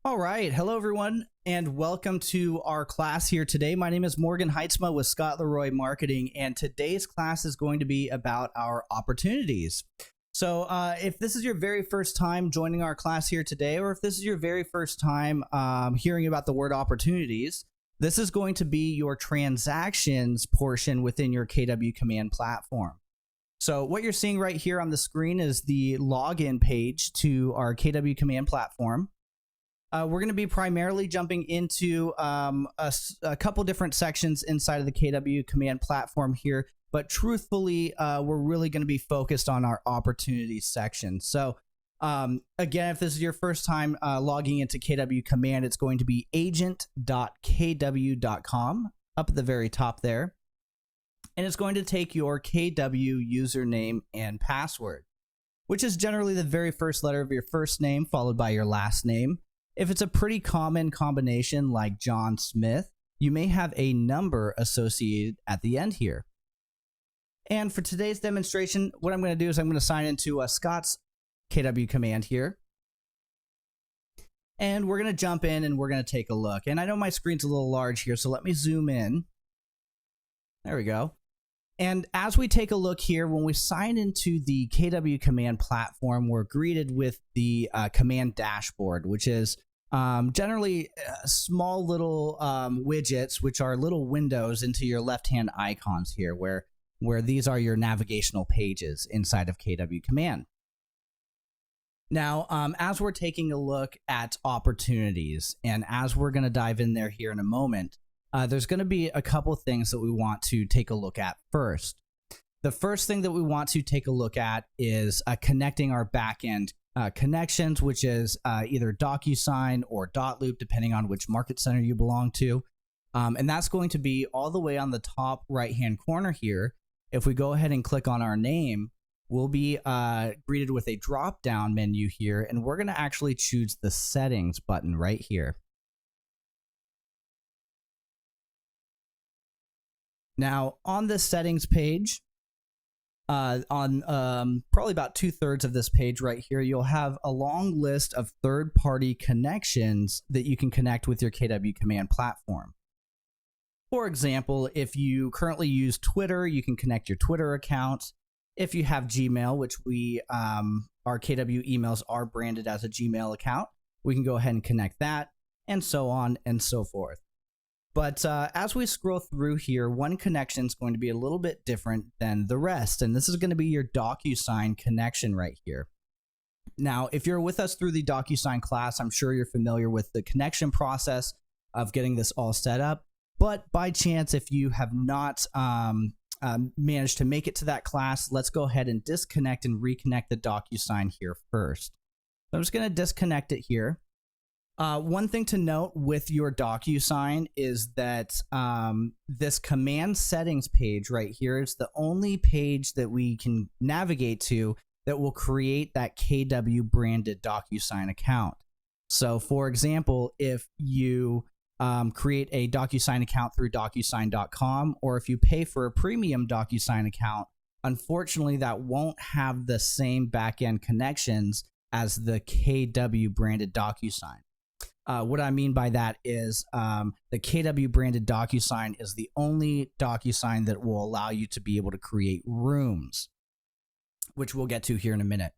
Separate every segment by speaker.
Speaker 1: All right. Hello, everyone, and welcome to our class here today. My name is Morgan Heitzma with Scott Leroy Marketing, and today's class is going to be about our opportunities. So if this is your very first time joining our class here today, or if this is your very first time hearing about the word opportunities, this is going to be your transactions portion within your KW Command platform. So what you're seeing right here on the screen is the login page to our KW Command platform. We're going to be primarily jumping into a couple different sections inside of the KW Command platform here, but truthfully, we're really going to be focused on our opportunities section. So again, if this is your first time logging into KW Command, it's going to be agent.kw.com up at the very top there. And it's going to take your KW username and password, which is generally the very first letter of your first name followed by your last name. If it's a pretty common combination like John Smith, you may have a number associated at the end here. And for today's demonstration, what I'm going to do is I'm going to sign into Scott's KW Command here. And we're going to jump in and we're going to take a look. And I know my screen's a little large here, so let me zoom in. There we go. And as we take a look here, when we sign into the KW Command platform, we're greeted with the command dashboard, which is generally small little widgets, which are little windows into your left-hand icons here, where these are your navigational pages inside of KW Command. Now, as we're taking a look at opportunities, and as we're going to dive in there here in a moment, there's going to be a couple things that we want to take a loop at first. The first thing that we want to take a look at is connecting our backend connections, which is either DocuSign or dotloop, depending on which market center you belong to. And that's going to be all the way on the top right-hand corner here. If we go ahead and click on our name, we'll be greeted with a drop-down menu here, and we're going to actually choose the settings button right here. Now, on the settings page, on probably about 2/3 of this page right here, you'll have a long list of third-party connections that you can connect with your KW Command platform. For example, if you currently use Twitter, you can connect your Twitter account. If you have Gmail, which our KW emails are branded as a Gmail account, we can go ahead and connect that, and so on and so forth. But as we scroll through here, one connection is going to be a little bit different than the rest, and this is going to be your DocuSign connection right here. Now, if you're with us through the DocuSign class, I'm sure you're familiar with the connection process of getting this all set up. But by chance, if you have not managed to make it to that class, let's go ahead and disconnect and reconnect the DocuSign here first. So I'm just going to disconnect it here. One thing to note with your DocuSign is that this command settings page right here is the only page that we can navigate to that will create that KW branded DocuSign account. So for example, if you create a DocuSign account through DocuSign.com, or if you pay for a premium DocuSign account, unfortunately that won't have the same backend connections as the KW branded DocuSign. What I mean by that is the KW branded DocuSign is the only DocuSign that will allow you to be able to create rooms, which we'll get to here in a minute.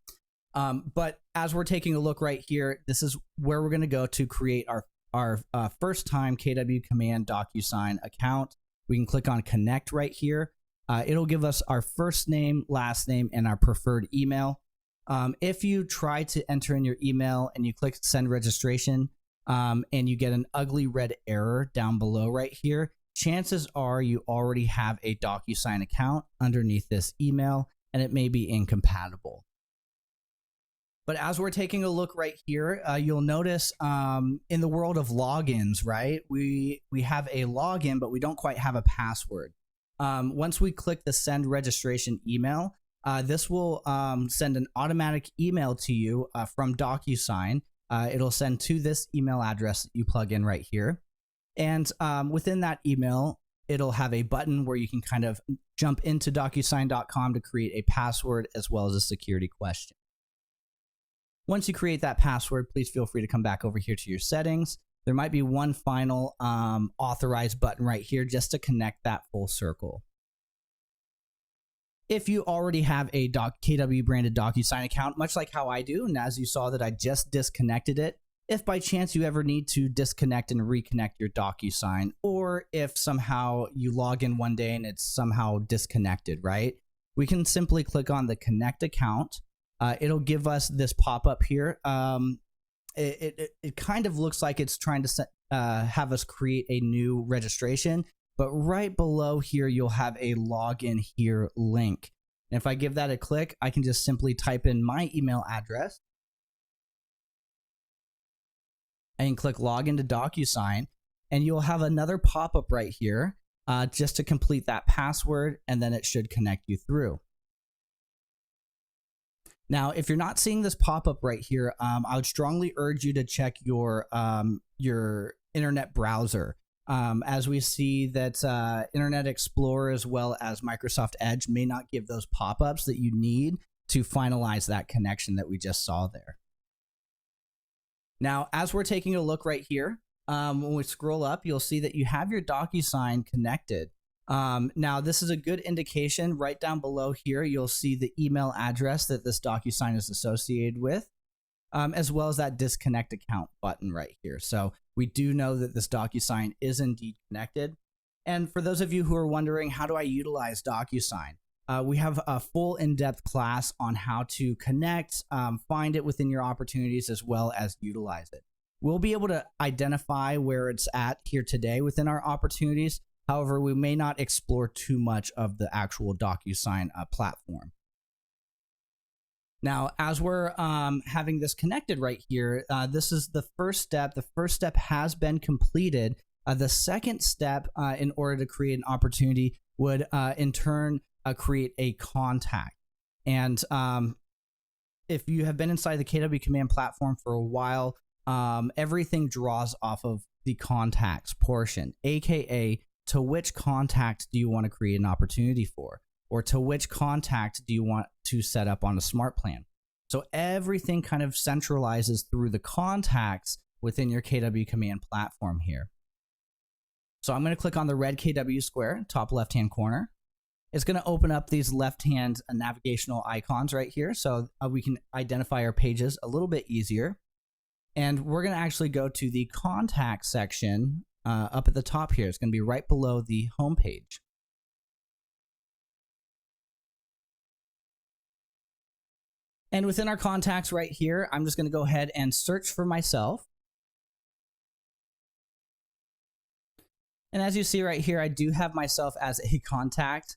Speaker 1: But as we're taking a look right here, this is where we're going to go to create our first time KW Command DocuSign account. We can click on connect right here. It'll give us our first name, last name, and our preferred email. If you try to enter in your email and you click send registration, and you get an ugly red error down below right here, chances are you already have a DocuSign account underneath this email, and it may be incompatible. But as we're taking a look right here, you'll notice in the world of logins, right, we have a login, but we don't quite have a password. Once we click the send registration email, this will send an automatic email to you from DocuSign. It'll send to this email address that you plug in right here. And within that email, it'll have a button where you can kind of jump into DocuSign.com to create a password as well as a security question. Once you create that password, please feel free to come back over here to your settings. There might be one final authorize button right here just to connect that full circle. If you already have a KW branded DocuSign account, much like how I do, and as you saw that I just disconnected it, if by chance you ever need to disconnect and reconnect your DocuSign, or if somehow you log in one day and it's somehow disconnected, right? We can simply click on the connect account. It'll give us this pop-up here. It kind of looks like it's trying to have us create a new registration, but right below here, you'll have a login here link. And if I give that a click, I can just simply type in my email address and click login to DocuSign, and you'll have another pop-up right here just to complete that password, and then it should connect you through. Now, if you're not seeing this pop-up right here, I would strongly urge you to check your internet browser. As we see that Internet Explorer as well as Microsoft Edge may not give those pop-ups that you need to finalize that connection that we just saw there. Now, as we're taking a look right here, when we scroll up, you'll see that you have your DocuSign connected. Now, this is a good indication. Right down below here, you'll see the email address that this DocuSign is associated with, as well as that disconnect account button right here. So we do know that this DocuSign is indeed connected. And for those of you who are wondering, how do I utilize DocuSign? We have a full in-depth class on how to connect, find it within your opportunities, as well as utilize it. We'll be able to identify where it's at here today within our opportunities. However, we may not explore too much of the actual DocuSign platform. Now, as we're having this connected right here, this is the first step. The first step has been completed. The second step in order to create an opportunity would in turn create a contact. And if you have been inside the KW Command platform for a while, everything draws off of the contacts portion, aka to which contact do you want to create an opportunity for, or to which contact do you want to set up on a smart plan. So everything kind of centralizes through the contacts within your KW Command platform here. So I'm going to click on the red KW square, top left-hand corner. It's going to open up these left-hand navigational icons right here, so we can identify our pages a little bit easier. And we're going to actually go to the contact section up at the top here. It's going to be right below the home page. And within our contacts right here, I'm just going to go ahead and search for myself. And as you see right here, I do have myself as a contact.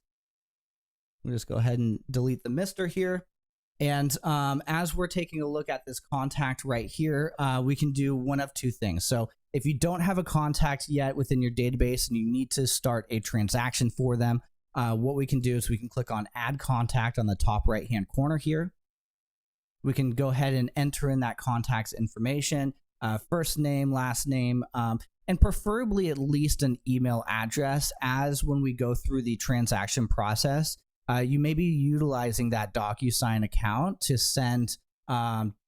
Speaker 1: We'll just go ahead and delete the Mr. here. And as we're taking a look at this contact right here, we can do one of two things. So if you don't have a contact yet within your database and you need to start a transaction for them, what we can do is we can click on Add Contact on the top right-hand corner here. We can go ahead and enter in that contact's information, first name, last name, and preferably at least an email address, as when we go through the transaction process, you may be utilizing that DocuSign account to send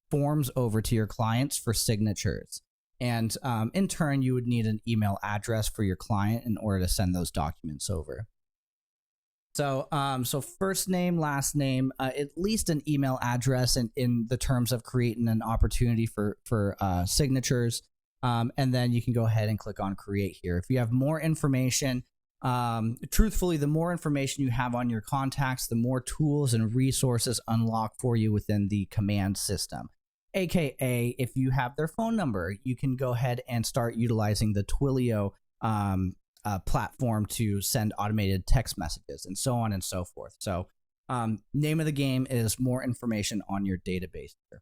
Speaker 1: forms over to your clients for signatures. And in turn, you would need an email address for your client in order to send those documents over. So, so first name, last name, at least an email address in the terms of creating an opportunity for signatures. And then you can go ahead and click on create here. If you have more information, truthfully, the more information you have on your contacts, the more tools and resources unlock for you within the command system. AKA, if you have their phone number, you can go ahead and start utilizing the Twilio platform to send automated text messages and so on and so forth. So name of the game is more information on your database here.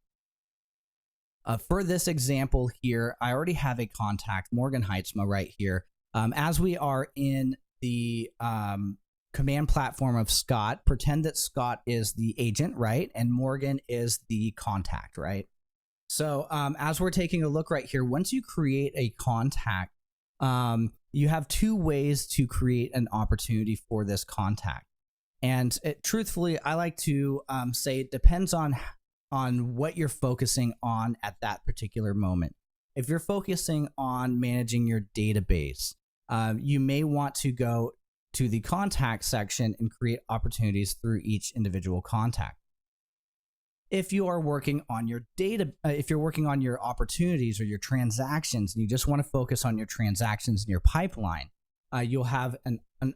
Speaker 1: For this example here, I already have a contact, Morgan Heitzma, right here. As we are in the command platform of Scott, pretend that Scott is the agent, right? And Morgan is the contact, right? So as we're taking a look right here, once you create a contact, you have two ways to create an opportunity for this contact. And truthfully, I like to say it depends on on what you're focusing on at that particular moment. If you're focusing on managing your database, you may want to go to the contact section and create opportunities through each individual contact. If you are working on your if you're working on your opportunities or your transactions and you just want to focus on your transactions in your pipeline, you'll have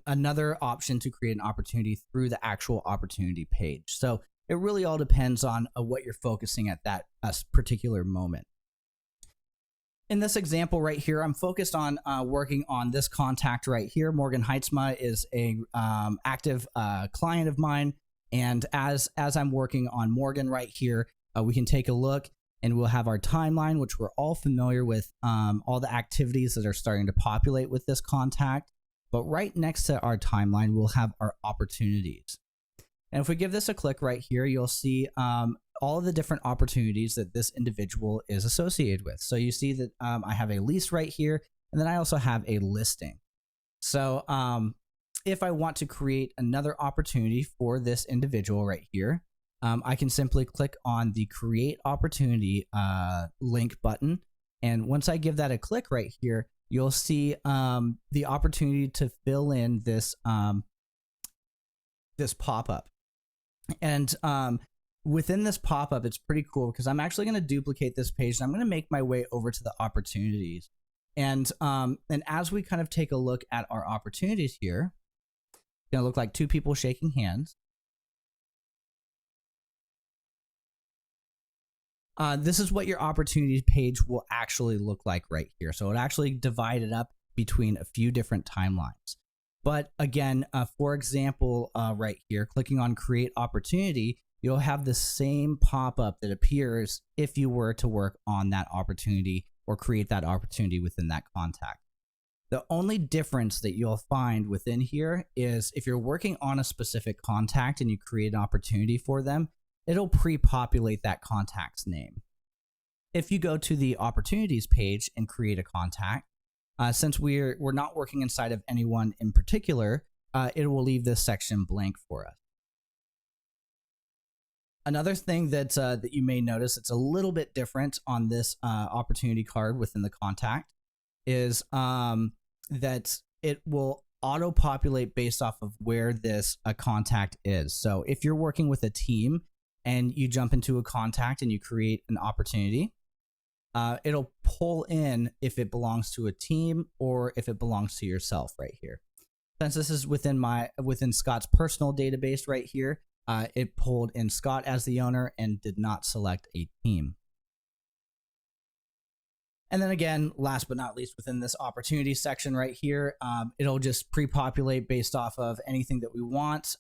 Speaker 1: another option to create an opportunity through the actual opportunity page. So it really all depends on what you're focusing at that particular moment. In this example right here, I'm focused on working on this contact right here. Morgan Heitzma is a active client of mine. And as I'm working on Morgan right here, we can take a look and we'll have our timeline, which we're all familiar with, all the activities that are starting to populate with this contact. But right next to our timeline, we'll have our opportunities. And if we give this a click right here, you'll see all of the different opportunities that this individual is associated with. So you see that I have a lease right here, and then I also have a listing. So if I want to create another opportunity for this individual right here, I can simply click on the Create Opportunity link button. And once I give that a click right here, you'll see the opportunity to fill in this, this pop-up. And within this pop-up, it's pretty cool because I'm actually going to duplicate this page and I'm going to make my way over to the opportunities. And as we kind of take a look at our opportunities here, it's going to look like two people shaking hands. This is what your opportunities page will actually look like right here. So it actually divided up between a few different timelines. But again, for example, right here, clicking on Create Opportunity, you'll have the same pop-up that appears if you were to work on that opportunity or create that opportunity within that contact. The only difference that you'll find within here is if you're working on a specific contact and you create an opportunity for them, it'll pre-populate that contact's name. If you go to the opportunities page and create a contact, since we're not working inside of anyone in particular, it will leave this section blank for us. Another thing that that you may notice, it's a little bit different on this opportunity card within the contact, is that it will auto-populate based off of where this contact is. So if you're working with a team and you jump into a contact and you create an opportunity, it'll pull in if it belongs to a team or if it belongs to yourself right here. Since this is within Scott's personal database right here, it pulled in Scott as the owner and did not select a team. And then again, last but not least, within this opportunity section right here, it'll just pre-populate based off of anything that we want.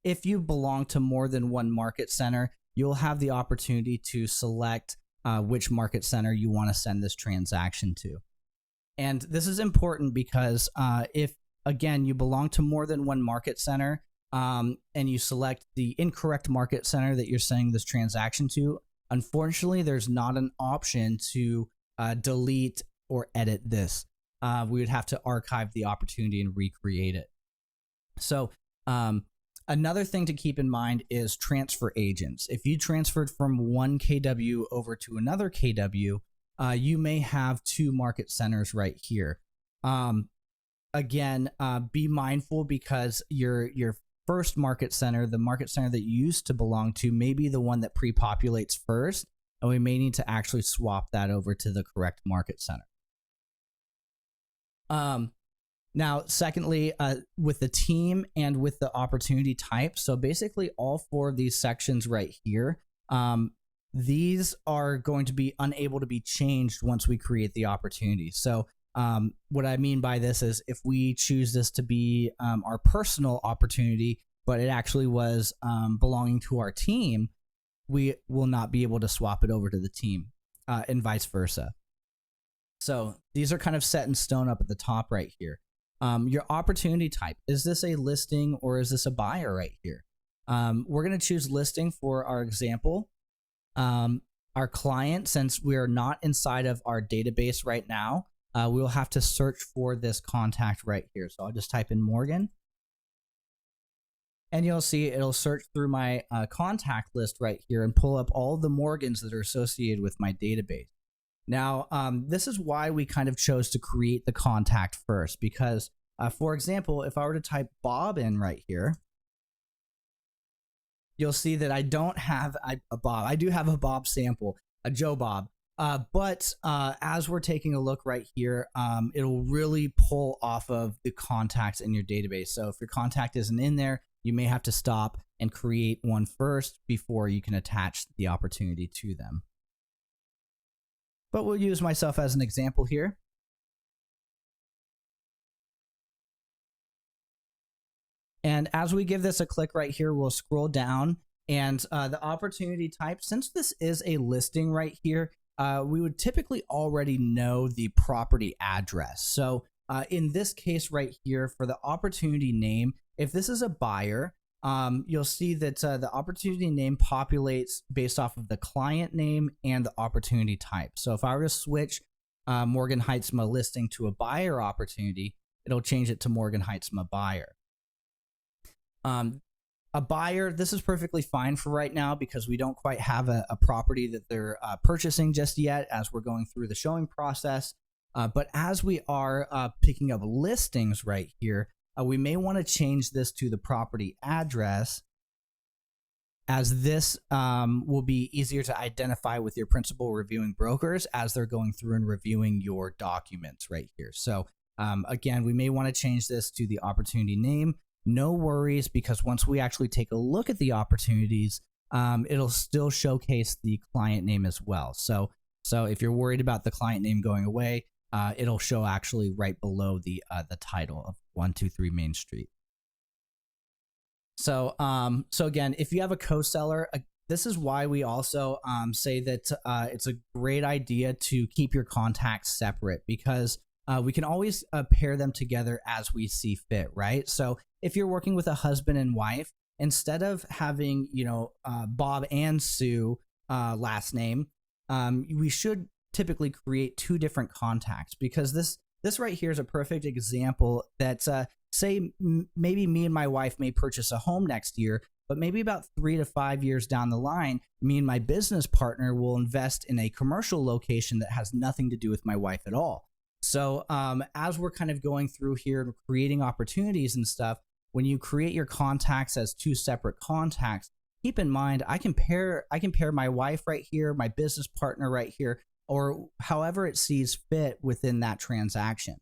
Speaker 1: If you belong to more than one market center, you'll have the opportunity to select which market center you want to send this transaction to. And this is important because if, again, you belong to more than one market center and you select the incorrect market center that you're sending this transaction to, unfortunately, there's not an option to delete or edit this. We would have to archive the opportunity and recreate it. So another thing to keep in mind is transfer agents. If you transferred from one KW over to another KW, you may have two market centers right here. Again, be mindful because your first market center, the market center that you used to belong to, may be the one that pre-populates first, and we may need to actually swap that over to the correct market center. Now, secondly, with the team and with the opportunity type, so basically all four of these sections right here, these are going to be unable to be changed once we create the opportunity. So what I mean by this is if we choose this to be our personal opportunity, but it actually was belonging to our team, we will not be able to swap it over to the team and vice versa. So these are kind of set in stone up at the top right here. Your opportunity type, is this a listing or is this a buyer right here? We're going to choose listing for our example. Our client, since we are not inside of our database right now, we'll have to search for this contact right here. So I'll just type in Morgan. And you'll see it'll search through my contact list right here and pull up all the Morgans that are associated with my database. Now, this is why we kind of chose to create the contact first, because, for example, if I were to type Bob in right here, you'll see that I don't have a Bob. I do have a Bob sample, a Joe Bob. But as we're taking a look right here, it'll really pull off of the contacts in your database. So if your contact isn't in there, you may have to stop and create one first before you can attach the opportunity to them. But we'll use myself as an example here. And as we give this a click right here, we'll scroll down, and the opportunity type, since this is a listing right here, we would typically already know the property address. So in this case right here, for the opportunity name, if this is a buyer, you'll see that the opportunity name populates based off of the client name and the opportunity type. So if I were to switch Morgan Heitzma listing to a buyer opportunity, it'll change it to Morgan Heitzma buyer. A buyer, this is perfectly fine for right now because we don't quite have a property that they're purchasing just yet as we're going through the showing process. But as we are picking up listings right here, we may want to change this to the property address, as this will be easier to identify with your principal reviewing brokers as they're going through and reviewing your documents right here. So again, we may want to change this to the opportunity name. No worries, because once we actually take a look at the opportunities, it'll still showcase the client name as well. So if you're worried about the client name going away, it'll show actually right below the title of 123 Main Street. So again, if you have a co-seller, this is why we also say that it's a great idea to keep your contacts separate, because we can always pair them together as we see fit, right? So if you're working with a husband and wife, instead of having, Bob and Sue last name, we should typically create two different contacts, because this right here is a perfect example that say maybe me and my wife may purchase a home next year, but maybe about 3 to 5 years down the line, me and my business partner will invest in a commercial location that has nothing to do with my wife at all. So as we're kind of going through here and creating opportunities and stuff, when you create your contacts as two separate contacts, keep in mind I can pair my wife right here, my business partner right here, or however it sees fit within that transaction.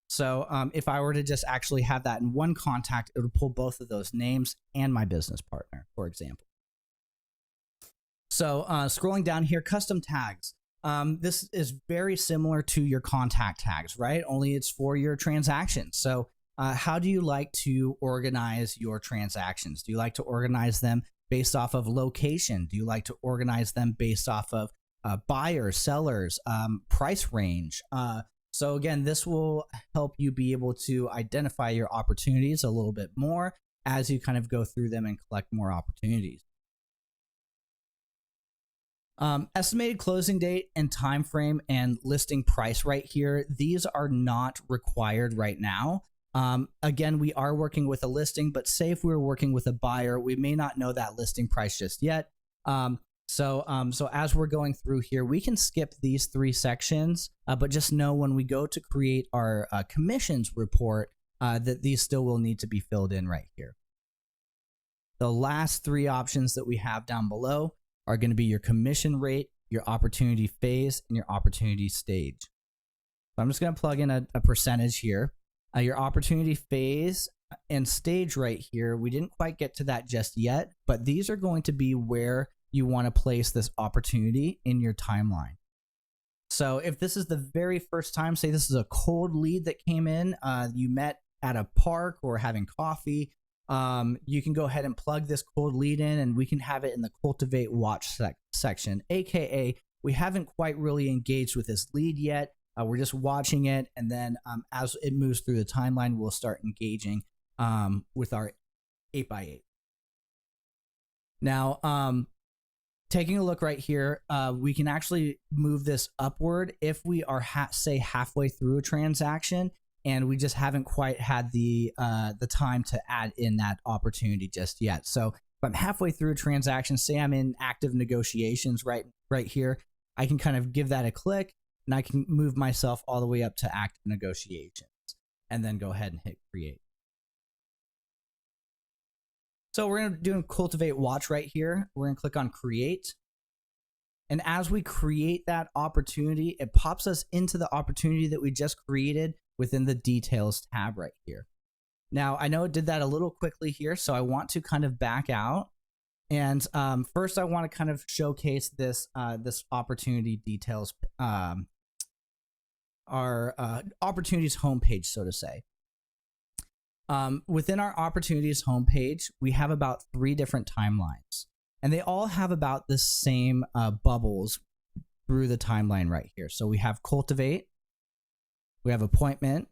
Speaker 1: So if I were to just actually have that in one contact, it would pull both of those names and my business partner, for example. So scrolling down here, custom tags. This is very similar to your contact tags, right? Only it's for your transactions. So how do you like to organize your transactions? Do you like to organize them based off of location? Do you like to organize them based off of buyers, sellers, price range? So again, this will help you be able to identify your opportunities a little bit more as you kind of go through them and collect more opportunities. Estimated closing date and time frame and listing price right here, these are not required right now. Again, we are working with a listing, but say if we're working with a buyer, we may not know that listing price just yet. So as we're going through here, we can skip these 3 sections, but just know when we go to create our commissions report, that these still will need to be filled in right here. The last 3 options that we have down below are going to be your commission rate, your opportunity phase, and your opportunity stage. So I'm just going to plug in a percentage here. Your opportunity phase and stage right here, we didn't quite get to that just yet, but these are going to be where you want to place this opportunity in your timeline. So if this is the very first time, say this is a cold lead that came in, you met at a park or having coffee, you can go ahead and plug this cold lead in, and we can have it in the cultivate watch section, aka we haven't quite really engaged with this lead yet. We're just watching it, and then as it moves through the timeline, we'll start engaging with our 8x8. Now, taking a look right here, we can actually move this upward if we are say halfway through a transaction and we just haven't quite had the time to add in that opportunity just yet. So if I'm halfway through a transaction, say I'm in active negotiations right here, I can kind of give that a click, and I can move myself all the way up to active negotiations, and then go ahead and hit create. So we're going to do cultivate watch right here. We're going to click on create. And as we create that opportunity, it pops us into the opportunity that we just created within the details tab right here. Now, I know it did that a little quickly here, so I want to kind of back out. And first, I want to kind of showcase this this opportunity details, our opportunities homepage, so to say. Within our opportunities homepage, we have about 3 different timelines, and they all have about the same bubbles through the timeline right here. So we have cultivate, we have appointment,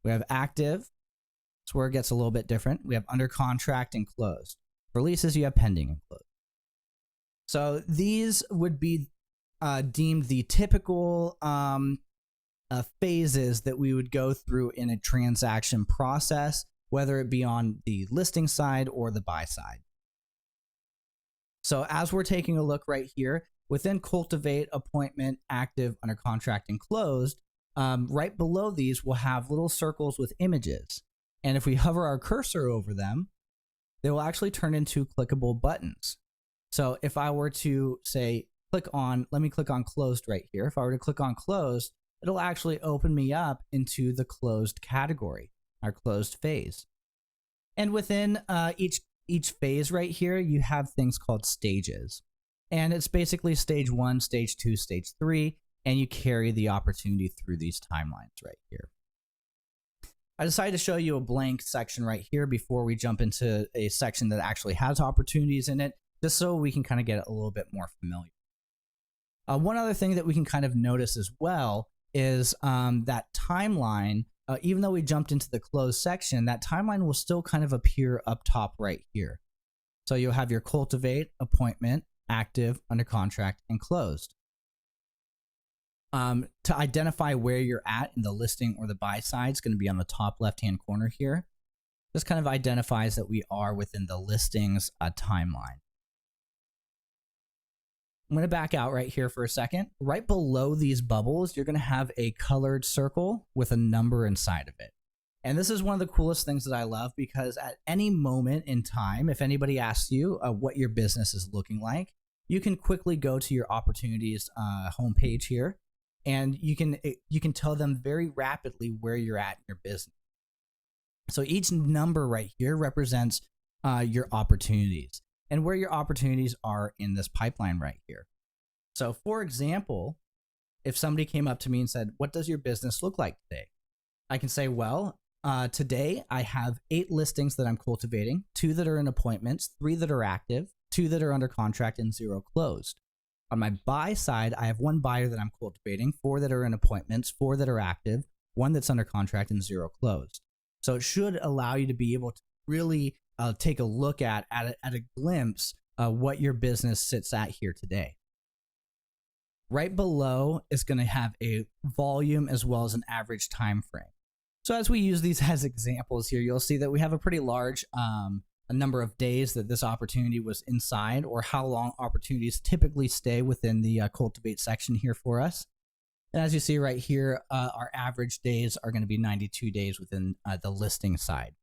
Speaker 1: we have active. That's where it gets a little bit different. We have under contract and closed. For leases, you have pending and closed. So these would be deemed the typical phases that we would go through in a transaction process, whether it be on the listing side or the buy side. So as we're taking a look right here, within cultivate, appointment, active, under contract, and closed, right below these we'll have little circles with images. And if we hover our cursor over them, they will actually turn into clickable buttons. So if I were to say, let me click on closed right here. If I were to click on closed, it'll actually open me up into the closed category, our closed phase. And within each phase right here, you have things called stages. And it's basically stage 1, stage 2, stage 3, and you carry the opportunity through these timelines right here. I decided to show you a blank section right here before we jump into a section that actually has opportunities in it, just so we can kind of get a little bit more familiar. One other thing that we can kind of notice as well is that timeline, even though we jumped into the closed section, that timeline will still kind of appear up top right here. So you'll have your cultivate, appointment, active, under contract, and closed. To identify where you're at in the listing or the buy side, it's going to be on the top left-hand corner here. This kind of identifies that we are within the listings timeline. I'm going to back out right here for a second. Right below these bubbles, you're going to have a colored circle with a number inside of it. And this is one of the coolest things that I love, because at any moment in time, if anybody asks you what your business is looking like, you can quickly go to your opportunities homepage here, and you can tell them very rapidly where you're at in your business. So each number right here represents your opportunities and where your opportunities are in this pipeline right here. So for example, if somebody came up to me and said, what does your business look like today? I can say, well, today I have 8 listings that I'm cultivating, 2 that are in appointments, 3 that are active, 2 that are under contract, and 0 closed. On my buy side, I have 1 buyer that I'm cultivating, 4 that are in appointments, 4 that are active, 1 that's under contract, and 0 closed. So it should allow you to be able to really take a look at a glimpse what your business sits at here today. Right below is going to have a volume as well as an average time frame. So as we use these as examples here, you'll see that we have a pretty large a number of days that this opportunity was inside, or how long opportunities typically stay within the cultivate section here for us. And as you see right here, our average days are going to be 92 days within the listing side.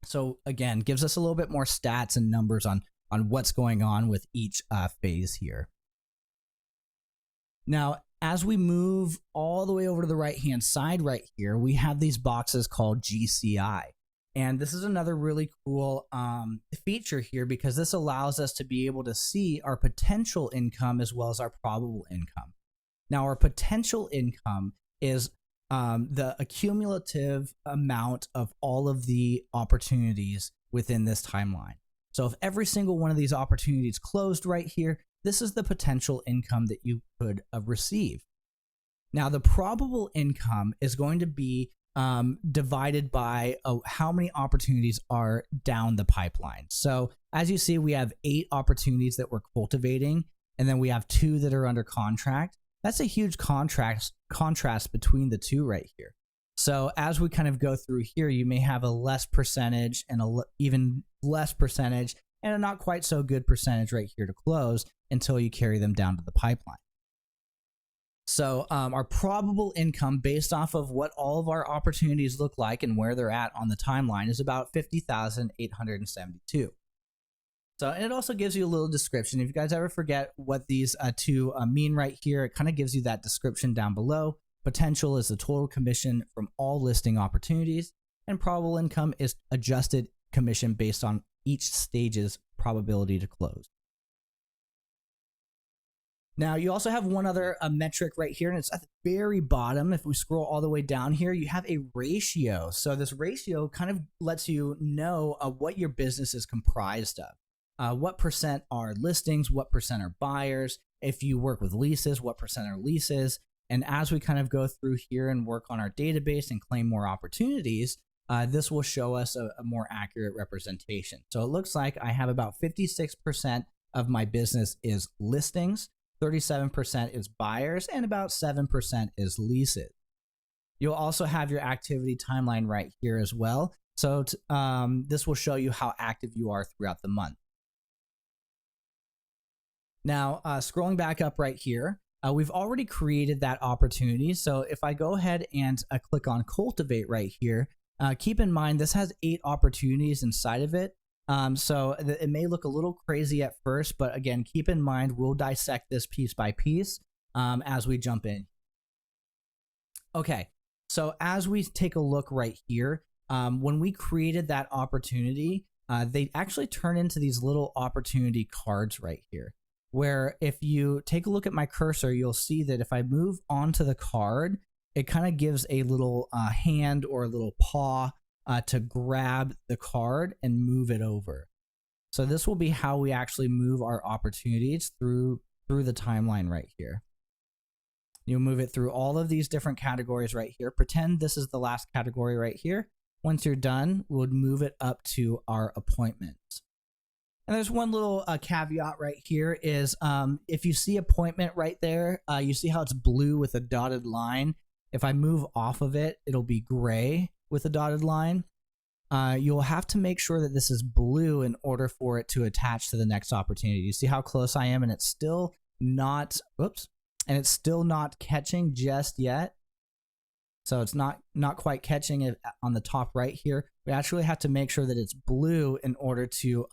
Speaker 1: So again, gives us a little bit more stats and numbers on what's going on with each phase here. Now, as we move all the way over to the right-hand side right here, we have these boxes called GCI. And this is another really cool feature here, because this allows us to be able to see our potential income as well as our probable income. Now, our potential income is the accumulative amount of all of the opportunities within this timeline. So if every single one of these opportunities closed right here, this is the potential income that you could receive. Now, the probable income is going to be divided by how many opportunities are down the pipeline. So as you see, we have 8 opportunities that we're cultivating, and then we have 2 that are under contract. That's a huge contrast between the 2 right here. So as we kind of go through here, you may have a less percentage and even less percentage and a not quite so good percentage right here to close until you carry them down to the pipeline. So our probable income based off of what all of our opportunities look like and where they're at on the timeline is about 50,872. So, and it also gives you a little description. If you guys ever forget what these two mean right here, it kind of gives you that description down below. Potential is the total commission from all listing opportunities, and probable income is adjusted commission based on each stage's probability to close. Now, you also have one other metric right here, and it's at the very bottom. If we scroll all the way down here, you have a ratio. So this ratio kind of lets you know what your business is comprised of. What percent are listings? What percent are buyers? If you work with leases, what percent are leases? And as we kind of go through here and work on our database and claim more opportunities, this will show us a more accurate representation. So it looks like I have about 56% of my business is listings, 37% is buyers, and about 7% is leases. You'll also have your activity timeline right here as well. So this will show you how active you are throughout the month. Now, scrolling back up right here, we've already created that opportunity. So if I go ahead and click on Cultivate right here, keep in mind this has 8 opportunities inside of it. So it may look a little crazy at first, but again, keep in mind we'll dissect this piece by piece as we jump in. Okay, so as we take a look right here, when we created that opportunity, they actually turn into these little opportunity cards right here, where if you take a look at my cursor, you'll see that if I move onto the card, it kind of gives a little hand or a little paw to grab the card and move it over. So this will be how we actually move our opportunities through the timeline right here. You'll move it through all of these different categories right here. Pretend this is the last category right here. Once you're done, we'll move it up to our appointments. And there's one little caveat right here is if you see appointment right there, you see how it's blue with a dotted line. If I move off of it, it'll be gray with a dotted line. You'll have to make sure that this is blue in order for it to attach to the next opportunity. You see how close I am, and it's still not, and it's still not catching just yet. So it's not quite catching it on the top right here. We actually have to make sure that it's blue in order to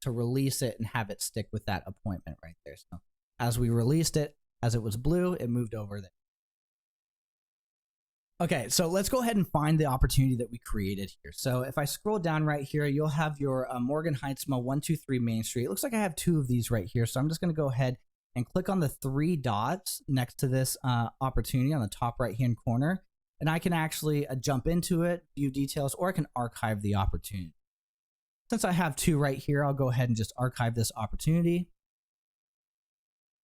Speaker 1: release it and have it stick with that appointment right there. So as we released it, as it was blue, it moved over there. Okay, so let's go ahead and find the opportunity that we created here. So if I scroll down right here, you'll have your Morgan Heitzma 123 Main Street. It looks like I have 2 of these right here. So I'm just going to go ahead and click on the 3 dots next to this opportunity on the top right-hand corner. And I can actually jump into it, view details, or I can archive the opportunity. Since I have 2 right here, I'll go ahead and just archive this opportunity.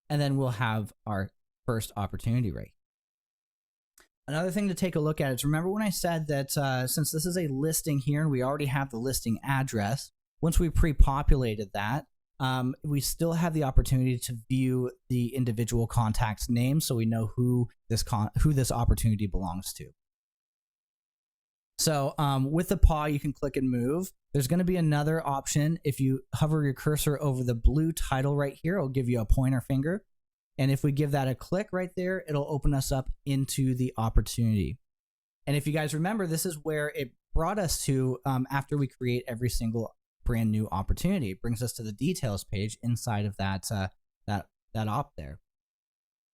Speaker 1: And then we'll have our first opportunity right here. Another thing to take a look at is, remember when I said that since this is a listing here and we already have the listing address, once we pre-populated that, we still have the opportunity to view the individual contact's name so we know who this opportunity belongs to. So with the paw, you can click and move. There's going to be another option. If you hover your cursor over the blue title right here, it'll give you a pointer finger. And if we give that a click right there, it'll open us up into the opportunity. And if you guys remember, this is where it brought us to after we create every single brand new opportunity. It brings us to the details page inside of that op there.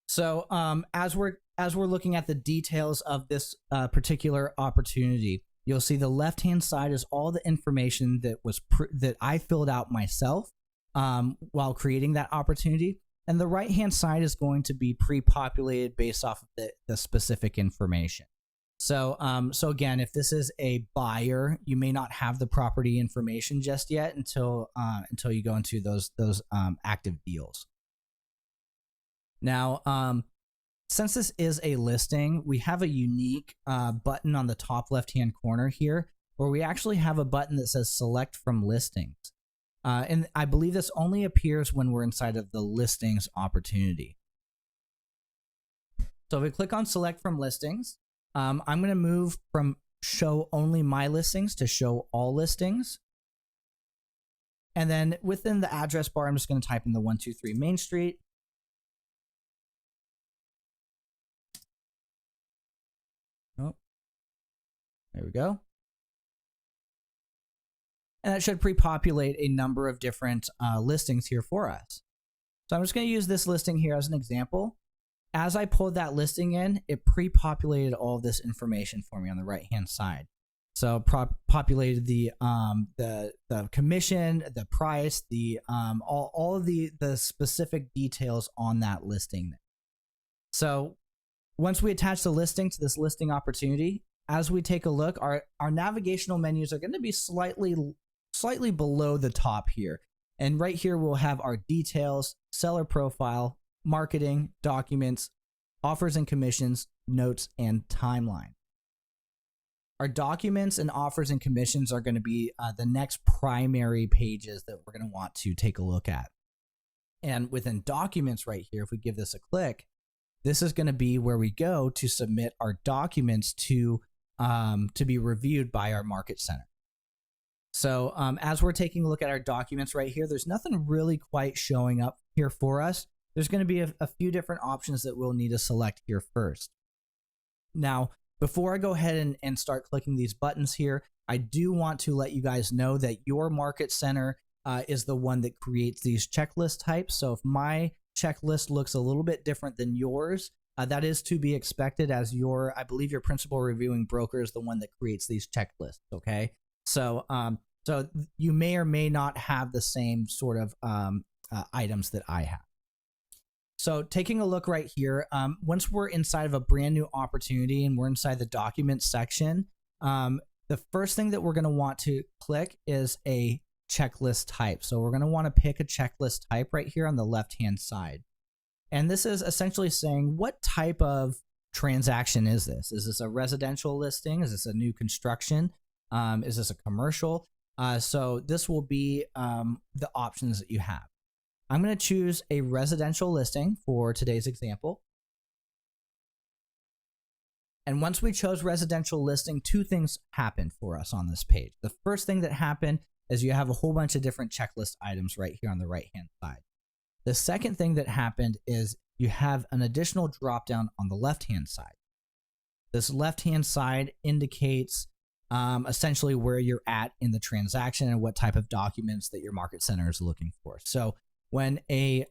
Speaker 1: So as we're looking at the details of this particular opportunity, you'll see the left-hand side is all the information that I filled out myself while creating that opportunity. And the right-hand side is going to be pre-populated based off of the specific information. So, so again, if this is a buyer, you may not have the property information just yet until you go into those active deals. Now, since this is a listing, we have a unique button on the top left-hand corner here, where we actually have a button that says Select from Listings. And I believe this only appears when we're inside of the listings opportunity. So if we click on Select from Listings, I'm going to move from show only my listings to show all listings. And then within the address bar, I'm just going to type in the 123 Main Street. Oh, there we go. And that should pre-populate a number of different listings here for us. So I'm just going to use this listing here as an example. As I pulled that listing in, it pre-populated all of this information for me on the right-hand side. So populated the commission, the price, the all of the specific details on that listing. So once we attach the listing to this listing opportunity, as we take a look, our navigational menus are going to be slightly below the top here. And right here, we'll have our details, seller profile, marketing, documents, offers and commissions, notes, and timeline. Our documents and offers and commissions are going to be the next primary pages that we're going to want to take a look at. And within documents right here, if we give this a click, this is going to be where we go to submit our documents to be reviewed by our market center. So as we're taking a look at our documents right here, there's nothing really quite showing up here for us. There's going to be a few different options that we'll need to select here first. Now, before I go ahead and start clicking these buttons here, I do want to let you guys know that your market center is the one that creates these checklist types. So if my checklist looks a little bit different than yours, that is to be expected, as I believe your principal reviewing broker is the one that creates these checklists. Okay. So you may or may not have the same sort of items that I have. So taking a look right here, once we're inside of a brand new opportunity and we're inside the documents section, the first thing that we're going to want to click is a checklist type. So we're going to want to pick a checklist type right here on the left-hand side. And this is essentially saying, what type of transaction is this? Is this a residential listing? Is this a new construction? Is this a commercial? So this will be the options that you have. I'm going to choose a residential listing for today's example. And once we chose residential listing, two things happened for us on this page. The first thing that happened is you have a whole bunch of different checklist items right here on the right-hand side. The second thing that happened is you have an additional drop-down on the left-hand side. This left-hand side indicates essentially where you're at in the transaction and what type of documents that your market center is looking for. So when a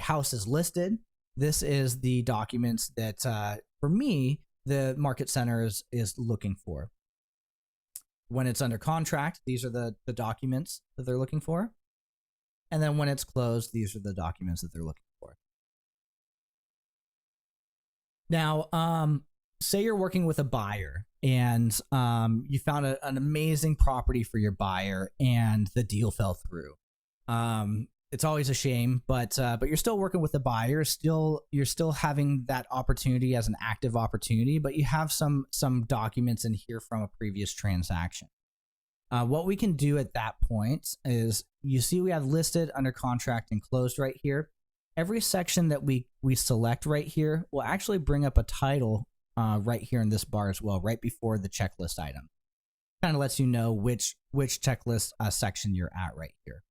Speaker 1: house is listed, this is the documents that for me the market center is looking for. When it's under contract, these are the documents that they're looking for. And then when it's closed, these are the documents that they're looking for. Now, say you're working with a buyer and you found an amazing property for your buyer and the deal fell through. It's always a shame, but you're still working with the buyer. You're still having that opportunity as an active opportunity, but you have some documents in here from a previous transaction. What we can do at that point is, you see we have listed, under contract, and closed right here. Every section that we select right here will actually bring up a title right here in this bar as well, right before the checklist item. Kind of lets you know which checklist section you're at right here.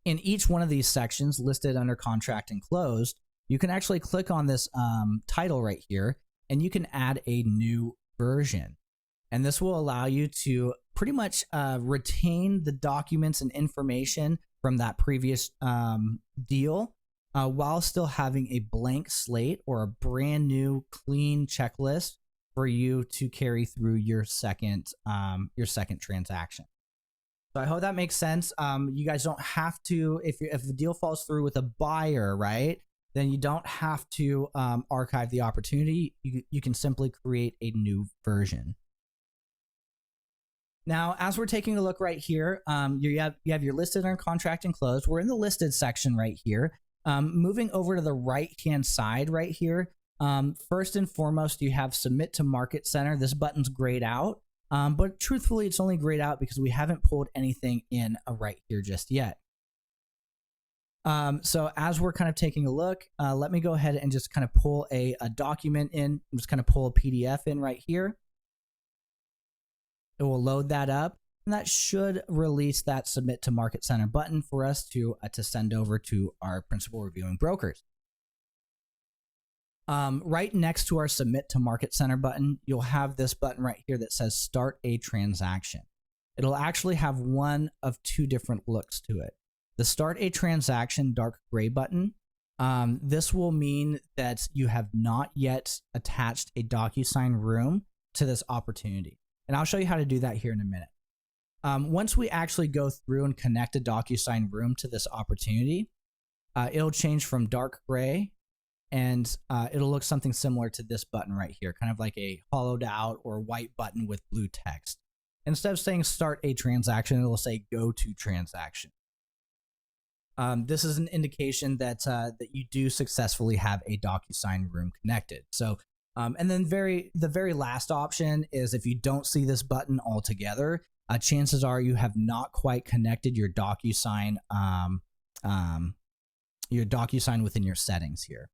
Speaker 1: In each one of these sections, listed, under contract, and closed, you can actually click on this title right here, and you can add a new version. And this will allow you to pretty much retain the documents and information from that previous deal while still having a blank slate or a brand new clean checklist for you to carry through your second transaction. So I hope that makes sense. You guys don't have to, if the deal falls through with a buyer, right, then you don't have to archive the opportunity. You can simply create a new version. Now, as we're taking a look right here, you have your listed, under contract, and closed. We're in the listed section right here. Moving over to the right-hand side right here, first and foremost, you have submit to market center. This button's grayed out, but truthfully, it's only grayed out because we haven't pulled anything in right here just yet. So as we're kind of taking a look, let me go ahead and just kind of pull a document in. I'm just kind of pull a PDF in right here. It will load that up, and that should release that submit to Market Center button for us to send over to our principal reviewing brokers. Right next to our submit to Market Center button, you'll have this button right here that says start a transaction. It'll actually have one of two different looks to it. The start a transaction dark gray button, this will mean that you have not yet attached a DocuSign room to this opportunity. And I'll show you how to do that here in a minute. Once we actually go through and connect a DocuSign room to this opportunity, it'll change from dark gray, and it'll look something similar to this button right here, kind of like a hollowed out or white button with blue text. Instead of saying start a transaction, it'll say go to transaction. This is an indication that that you do successfully have a DocuSign room connected. So, and then the very last option is if you don't see this button altogether, chances are you have not quite connected your DocuSign within your settings here.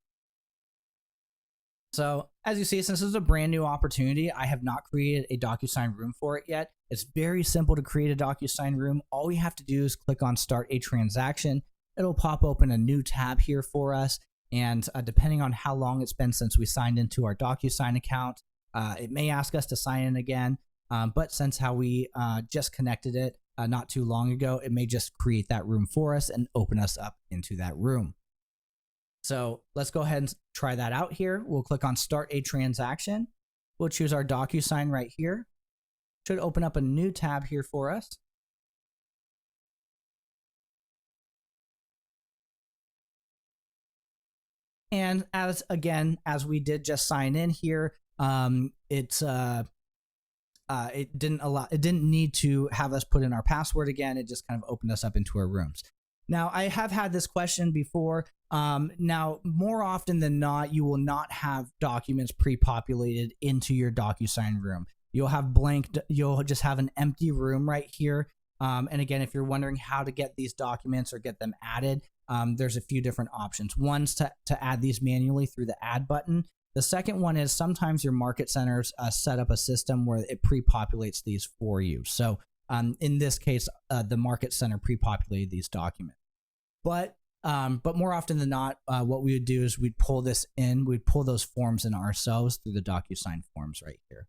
Speaker 1: So as you see, since this is a brand new opportunity, I have not created a DocuSign room for it yet. It's very simple to create a DocuSign room. All we have to do is click on start a transaction. It'll pop open a new tab here for us. And depending on how long it's been since we signed into our DocuSign account, it may ask us to sign in again. But since how we just connected it not too long ago, it may just create that room for us and open us up into that room. So let's go ahead and try that out here. We'll click on start a transaction. We'll choose our DocuSign right here. Should open up a new tab here for us. And as we did just sign in here, it didn't need to have us put in our password again. It just kind of opened us up into our rooms. Now, I have had this question before. Now, more often than not, you will not have documents pre-populated into your DocuSign room. You'll just have an empty room right here. And again, if you're wondering how to get these documents or get them added, there's a few different options. One's to add these manually through the add button. The second one is sometimes your market centers set up a system where it pre-populates these for you. So in this case, the market center pre-populated these documents. But more often than not, what we would do is we'd pull this in, we'd pull those forms in ourselves through the DocuSign forms right here.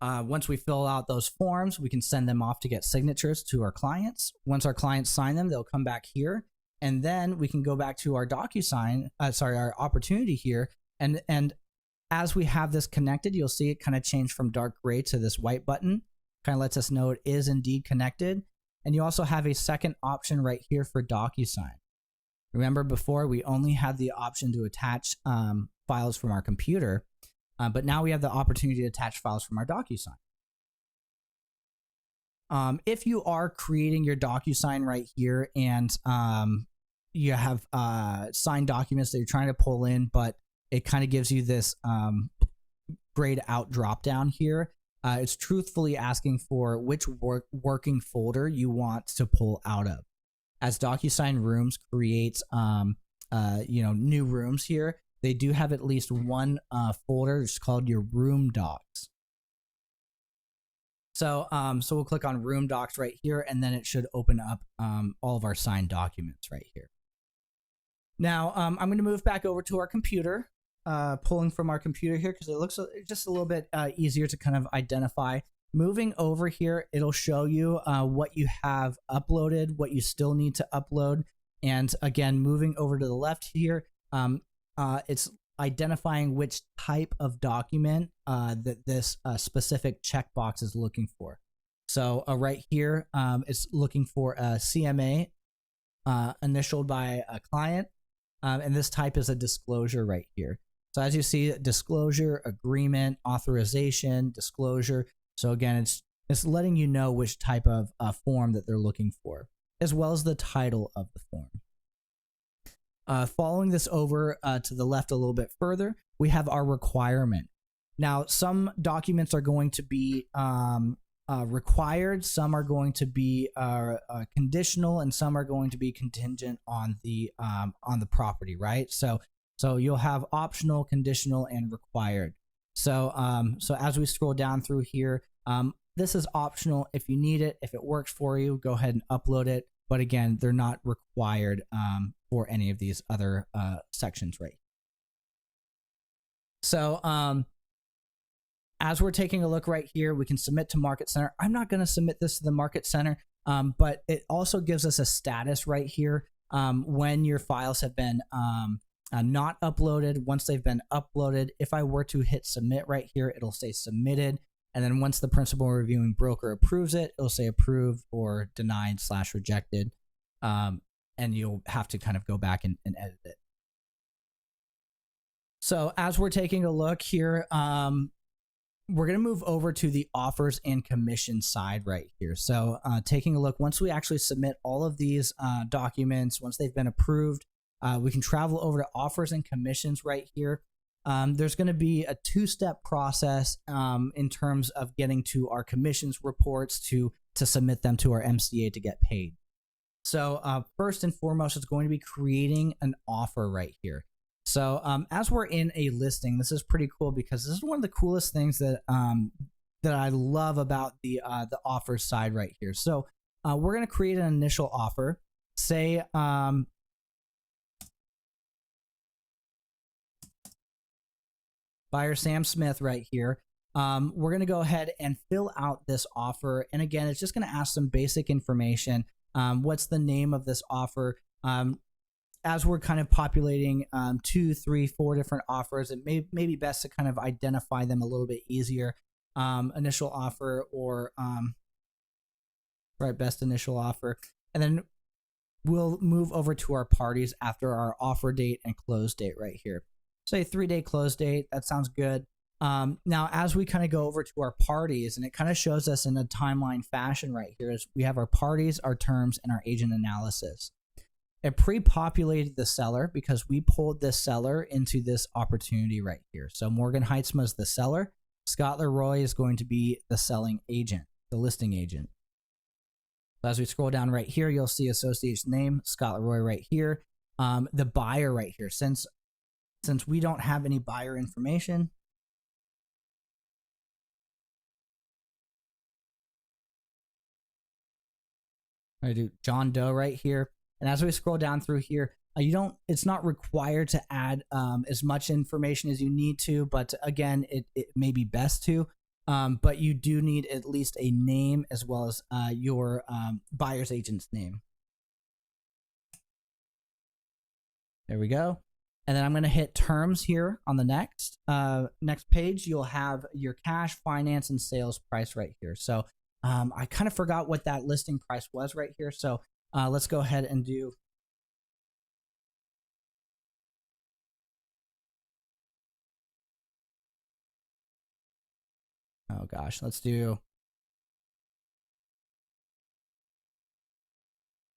Speaker 1: Once we fill out those forms, we can send them off to get signatures to our clients. Once our clients sign them, they'll come back here, and then we can go back to our DocuSign, our opportunity here. And as we have this connected, you'll see it kind of change from dark gray to this white button. Kind of lets us know it is indeed connected. And you also have a second option right here for DocuSign. Remember before we only had the option to attach files from our computer, but now we have the opportunity to attach files from our DocuSign. If you are creating your DocuSign right here and you have signed documents that you're trying to pull in, but it kind of gives you this grayed out drop down here, it's truthfully asking for which working folder you want to pull out of. As DocuSign Rooms creates new rooms here, they do have at least one folder. It's called your Room Docs. So we'll click on Room Docs right here, and then it should open up all of our signed documents right here. Now I'm going to move back over to our computer, pulling from our computer here because it looks just a little bit easier to kind of identify. Moving over here, it'll show you what you have uploaded, what you still need to upload, and again, moving over to the left here, it's identifying which type of document that this specific checkbox is looking for. So right here, it's looking for a CMA initialed by a client, and this type is a disclosure right here. So as you see, disclosure, agreement, authorization, disclosure. So again, it's letting you know which type of form that they're looking for, as well as the title of the form. Following this over to the left a little bit further, we have our requirement. Now, some documents are going to be required, some are going to be conditional, and some are going to be contingent on the property, right? So you'll have optional, conditional, and required. So as we scroll down through here, this is optional. If you need it, if it works for you, go ahead and upload it. But again, they're not required for any of these other sections, right? So as we're taking a look right here, we can submit to Market Center. I'm not going to submit this to the Market Center, but it also gives us a status right here when your files have been not uploaded. Once they've been uploaded, if I were to hit submit right here, it'll say submitted. And then once the principal reviewing broker approves it, it'll say approved or denied / rejected. And you'll have to kind of go back and edit it. So as we're taking a look here, we're going to move over to the offers and commission side right here. So taking a look, once we actually submit all of these documents, once they've been approved, we can travel over to offers and commissions right here. There's going to be a two-step process in terms of getting to our commissions reports to submit them to our MCA to get paid. So first and foremost, it's going to be creating an offer right here. So as we're in a listing, this is pretty cool because this is one of the coolest things that that I love about the offers side right here. So we're going to create an initial offer. Say buyer Sam Smith right here. We're going to go ahead and fill out this offer. And again, it's just going to ask some basic information. What's the name of this offer? As we're kind of populating 2, 3, 4 different offers, it may be best to kind of identify them a little bit easier. Initial offer or right, best initial offer. And then we'll move over to our parties after our offer date and close date right here. Say 3-day close date. That sounds good. Now, as we kind of go over to our parties, and it kind of shows us in a timeline fashion right here, is we have our parties, our terms, and our agent analysis. It pre-populated the seller because we pulled this seller into this opportunity right here. So Morgan Heitzma is the seller. Scott Leroy is going to be the selling agent, the listing agent. So as we scroll down right here, you'll see associate's name, Scott Leroy right here. The buyer right here. Since we don't have any buyer information, I do John Doe right here. And as we scroll down through here, it's not required to add as much information as you need to, but again, it may be best to. But you do need at least a name as well as your buyer's agent's name. There we go. And then I'm going to hit terms here on the next page. You'll have your cash, finance, and sales price right here. So I kind of forgot what that listing price was right here. So let's go ahead and do. Oh gosh, let's do.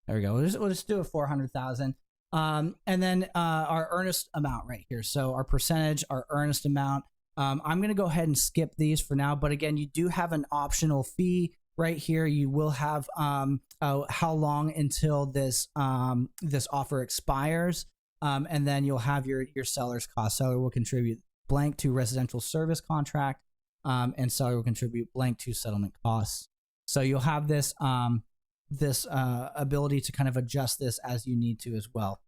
Speaker 1: There we go. We'll just do a 400,000. And then our earnest amount right here. So our percentage, our earnest amount. I'm going to go ahead and skip these for now. But again, you do have an optional fee right here. You will have how long until this this offer expires. And then you'll have your seller's cost. Seller will contribute blank to residential service contract. And seller will contribute blank to settlement costs. So you'll have this ability to kind of adjust this as you need to as well.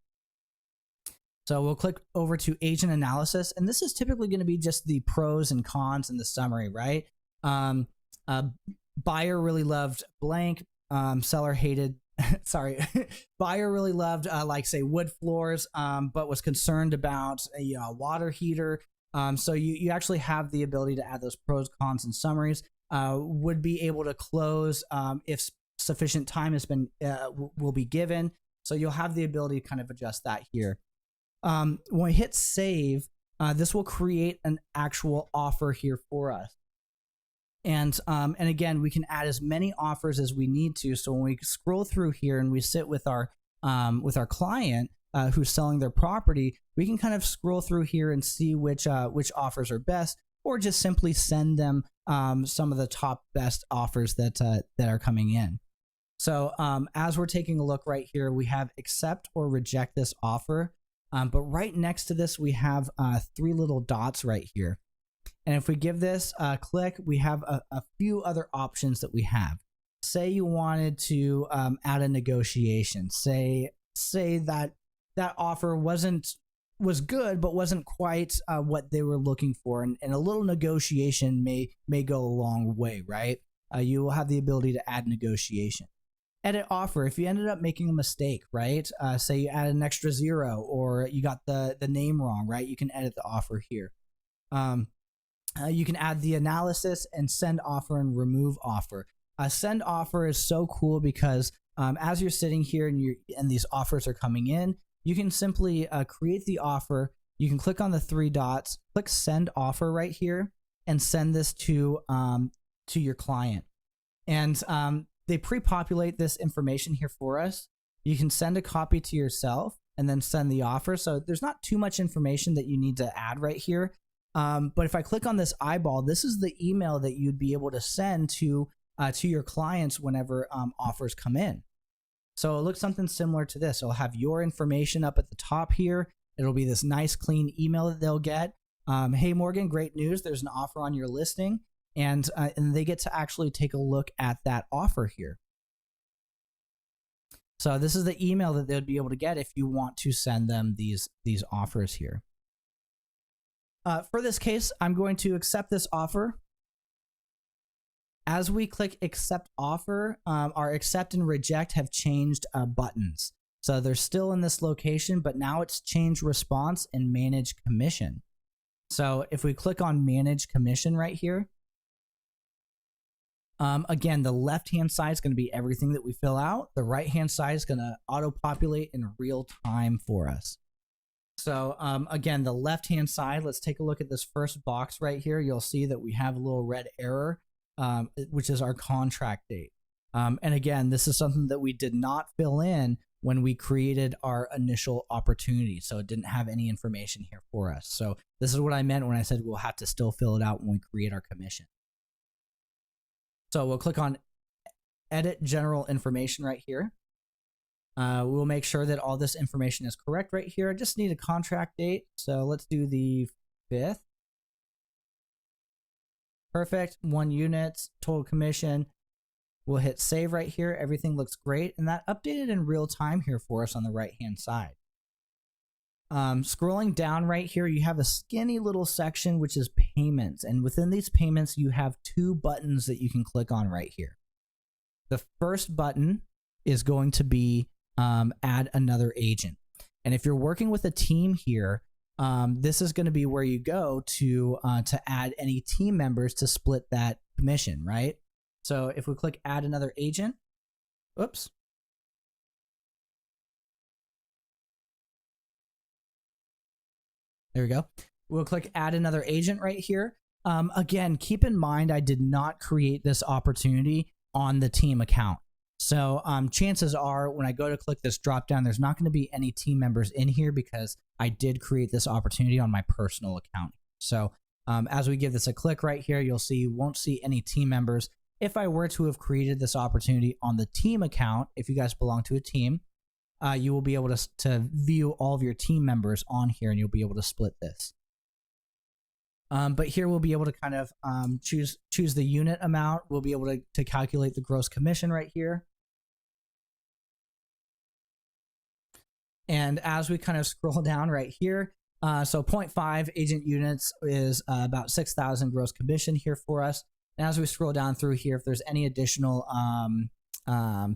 Speaker 1: So we'll click over to agent analysis, and this is typically going to be just the pros and cons and the summary, right? Buyer really loved blank. Seller hated, sorry, buyer really loved like say wood floors, but was concerned about a water heater. So you actually have the ability to add those pros, cons, and summaries. Would be able to close if sufficient time has been will be given. So you'll have the ability to kind of adjust that here. When we hit save, this will create an actual offer here for us. And again, we can add as many offers as we need to. So when we scroll through here and we sit with our client who's selling their property, we can kind of scroll through here and see which offers are best. or just simply send them some of the top best offers that are coming in. So as we're taking a look right here, we have accept or reject this offer. But right next to this, we have 3 little dots right here. And if we give this a click, we have a few other options that we have. Say you wanted to add a negotiation. Say that offer was good, but wasn't quite what they were looking for. And a little negotiation may go a long way, right? You will have the ability to add negotiation. Edit offer. If you ended up making a mistake, right? Say you added an extra 0 or you got the name wrong, right? You can edit the offer here. You can add the analysis and send offer and remove offer. Send offer is so cool because as you're sitting here and these offers are coming in, you can simply create the offer. You can click on the 3 dots, click send offer right here, and send this to your client. And they pre-populate this information here for us. You can send a copy to yourself and then send the offer. So there's not too much information that you need to add right here. But if I click on this eyeball, this is the email that you'd be able to send to your clients whenever offers come in. So it looks something similar to this. It'll have your information up at the top here. It'll be this nice clean email that they'll get. Hey, Morgan, great news. There's an offer on your listing. And they get to actually take a look at that offer here. So this is the email that they'd be able to get if you want to send them these offers here. For this case, I'm going to accept this offer. As we click accept offer, our accept and reject have changed buttons. So they're still in this location, but now it's change response and manage commission. So if we click on manage commission right here, again, the left-hand side is going to be everything that we fill out. The right-hand side is going to auto-populate in real time for us. So again, the left-hand side, let's take a look at this first box right here. You'll see that we have a little red error, which is our contract date. And again, this is something that we did not fill in when we created our initial opportunity. So it didn't have any information here for us. So this is what I meant when I said we'll have to still fill it out when we create our commission. So we'll click on edit general information right here. We'll make sure that all this information is correct right here. I just need a contract date. So let's do the 5th. Perfect. 1 unit, total commission. We'll hit save right here. Everything looks great. And that updated in real time here for us on the right-hand side. Scrolling down right here, you have a skinny little section, which is payments. And within these payments, you have 2 buttons that you can click on right here. The first button is going to be add another agent. And if you're working with a team here, this is going to be where you go to add any team members to split that commission, right? So if we click add another agent, oops. There we go. We'll click add another agent right here. Again, keep in mind, I did not create this opportunity on the team account. So chances are when I go to click this drop down, there's not going to be any team members in here because I did create this opportunity on my personal account. So as we give this a click right here, you'll see you won't see any team members. If I were to have created this opportunity on the team account, if you guys belong to a team, you will be able to view all of your team members on here and you'll be able to split this. But here we'll be able to kind of choose the unit amount. We'll be able to calculate the gross commission right here. And as we kind of scroll down right here, so 0.5 agent units is about 6,000 gross commission here for us. And as we scroll down through here, if there's any additional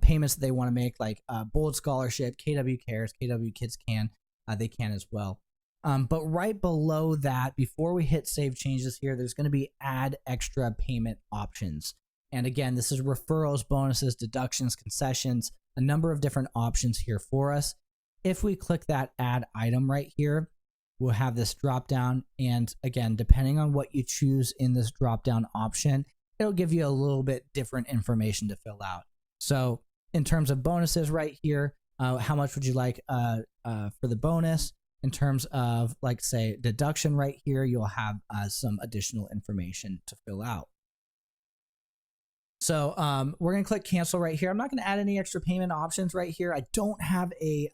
Speaker 1: payments that they want to make, like Bold Scholarship, KW Cares, KW Kids Can, they can as well. But right below that, before we hit save changes here, there's going to be add extra payment options. And again, this is referrals, bonuses, deductions, concessions, a number of different options here for us. If we click that add item right here, we'll have this drop down. And again, depending on what you choose in this drop down option, it'll give you a little bit different information to fill out. So in terms of bonuses right here, how much would you like for the bonus? in terms of, like, say, deduction right here, you'll have some additional information to fill out. So we're going to click cancel right here. I'm not going to add any extra payment options right here. I don't have a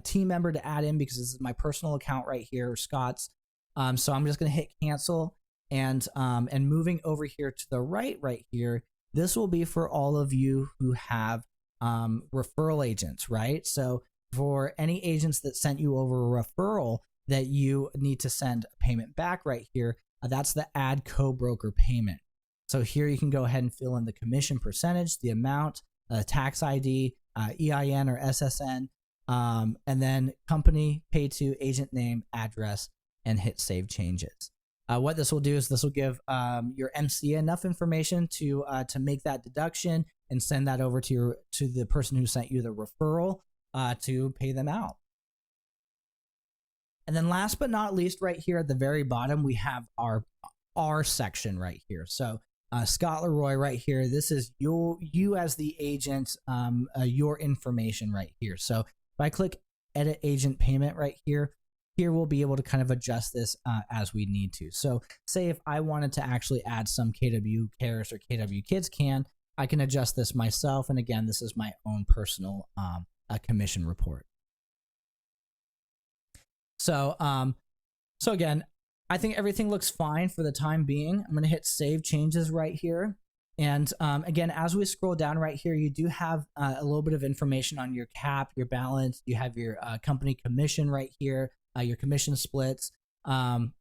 Speaker 1: team member to add in because this is my personal account right here, Scott's. So I'm just going to hit cancel, and moving over here to the right here, this will be for all of you who have referral agents, right? So for any agents that sent you over a referral that you need to send a payment back right here, that's the add co-broker payment. So here you can go ahead and fill in the commission percentage, the amount, tax ID, EIN or SSN, and then company, pay to, agent name, address, and hit save changes. What this will do is this will give your MCA enough information to make that deduction and send that over to the person who sent you the referral to pay them out. And then last but not least, right here at the very bottom, we have our R section right here. So Scott Leroy right here, this is you as the agent, your information right here. So if I click edit agent payment right here, we'll be able to kind of adjust this as we need to. So say if I wanted to actually add some KW Cares or KW Kids Can, I can adjust this myself. And again, this is my own personal commission report. So, so again, I think everything looks fine for the time being. I'm going to hit save changes right here. And again, as we scroll down right here, you do have a little bit of information on your cap, your balance. You have your company commission right here, your commission splits, and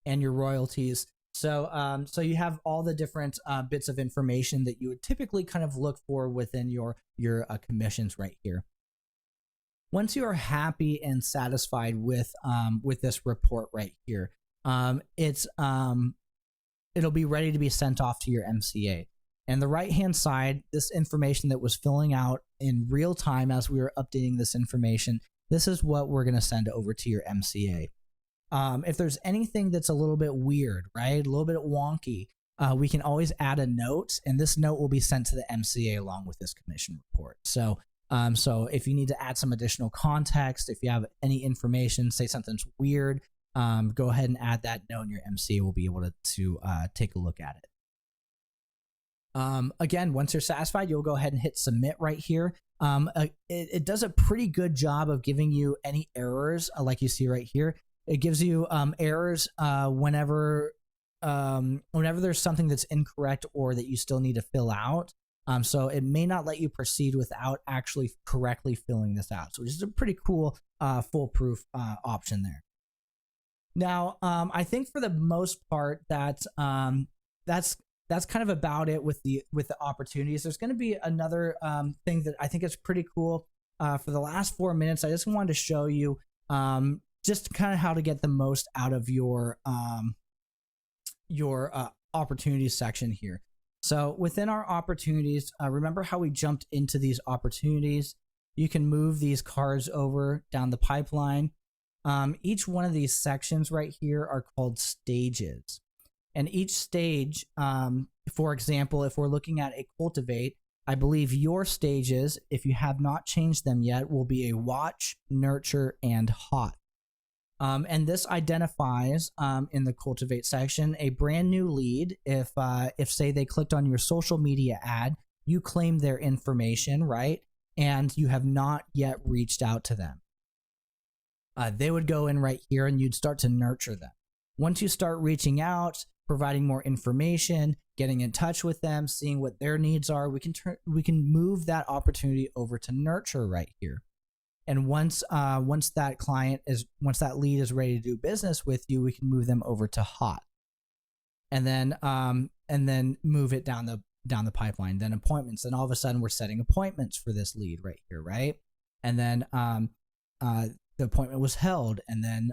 Speaker 1: your royalties. So, so you have all the different bits of information that you would typically kind of look for within your commissions right here. Once you are happy and satisfied with this report right here, it'll be ready to be sent off to your MCA. And the right-hand side, this information that was filling out in real time as we were updating this information, this is what we're going to send over to your MCA. If there's anything that's a little bit weird, right, a little bit wonky, we can always add a note, and this note will be sent to the MCA along with this commission report. So so if you need to add some additional context, if you have any information, say something's weird, go ahead and add that note, and your MCA will be able to take a look at it. Again, once you're satisfied, you'll go ahead and hit submit right here. It does a pretty good job of giving you any errors, like you see right here. It gives you errors whenever there's something that's incorrect or that you still need to fill out. So it may not let you proceed without actually correctly filling this out. So which is a pretty cool foolproof option there. Now, I think for the most part that's kind of about it with the opportunities. There's going to be another thing that I think is pretty cool. For the last 4 minutes, I just wanted to show you just kind of how to get the most out of your opportunities section here. So within our opportunities, remember how we jumped into these opportunities? You can move these cards over down the pipeline. Each one of these sections right here are called stages. And each stage, for example, if we're looking at a cultivate, I believe your stages, if you have not changed them yet, will be a watch, nurture, and hot. And this identifies in the cultivate section a brand new lead. If say they clicked on your social media ad, you claim their information, right? And you have not yet reached out to them. They would go in right here and you'd start to nurture them. Once you start reaching out, providing more information, getting in touch with them, seeing what their needs are, we can move that opportunity over to nurture right here. And once that lead is ready to do business with you, we can move them over to hot, and then move it down the pipeline. Then appointments, and all of a sudden we're setting appointments for this lead right here, right? And then the appointment was held, and then